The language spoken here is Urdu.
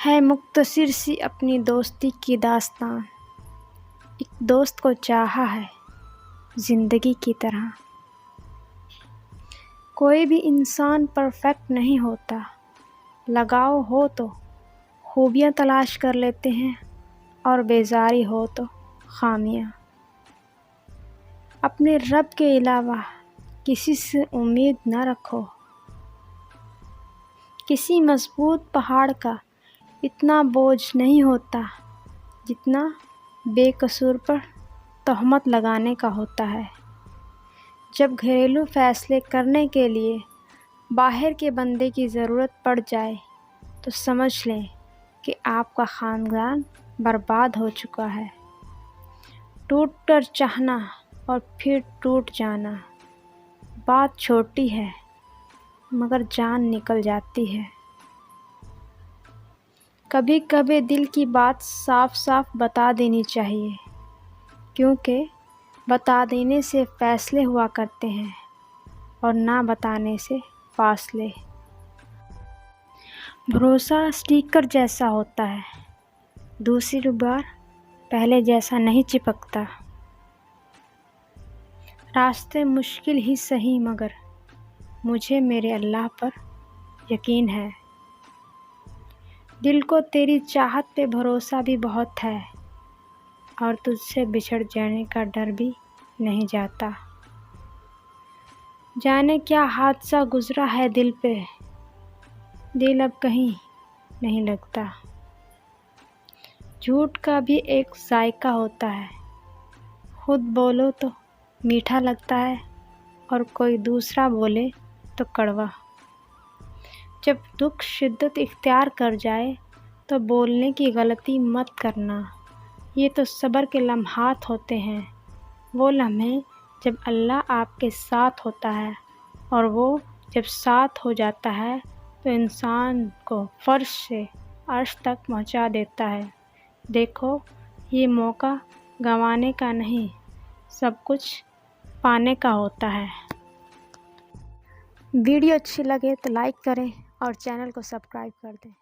ہے مختصر سی اپنی دوستی کی داستان۔ ایک دوست کو چاہا ہے زندگی کی طرح۔ کوئی بھی انسان پرفیکٹ نہیں ہوتا، لگاؤ ہو تو خوبیاں تلاش کر لیتے ہیں اور بیزاری ہو تو خامیاں۔ اپنے رب کے علاوہ کسی سے امید نہ رکھو۔ کسی مضبوط پہاڑ کا اتنا بوجھ نہیں ہوتا جتنا بے قصور پر تہمت لگانے کا ہوتا ہے۔ جب گھریلو فیصلے کرنے کے لیے باہر کے بندے کی ضرورت پڑ جائے تو سمجھ لیں کہ آپ کا خاندان برباد ہو چکا ہے۔ ٹوٹ کر چاہنا اور پھر ٹوٹ جانا، بات چھوٹی ہے مگر جان نکل جاتی ہے۔ کبھی کبھی دل کی بات صاف صاف بتا دینی چاہیے، کیونکہ بتا دینے سے فیصلے ہوا کرتے ہیں اور نہ بتانے سے فاصلے۔ بھروسہ اسٹیکر جیسا ہوتا ہے، دوسری بار پہلے جیسا نہیں چپکتا۔ راستے مشکل ہی سہی مگر مجھے میرے اللہ پر یقین ہے۔ دل کو تیری چاہت پہ بھروسہ بھی بہت ہے اور تجھ سے بچھڑ جانے کا ڈر بھی نہیں جاتا۔ جانے کیا حادثہ گزرا ہے دل پہ، دل اب کہیں نہیں لگتا۔ جھوٹ کا بھی ایک ذائقہ ہوتا ہے، خود بولو تو میٹھا لگتا ہے اور کوئی دوسرا بولے تو کڑوا۔ جب دکھ شدت اختیار کر جائے تو بولنے کی غلطی مت کرنا۔ یہ تو صبر کے لمحات ہوتے ہیں، وہ لمحے جب اللہ آپ کے ساتھ ہوتا ہے، اور وہ جب ساتھ ہو جاتا ہے تو انسان کو فرش سے عرش تک پہنچا دیتا ہے۔ دیکھو، یہ موقع گنوانے کا نہیں، سب کچھ پانے کا ہوتا ہے۔ ویڈیو اچھی لگے تو لائک کریں اور چینل کو سبسکرائب کر دیں۔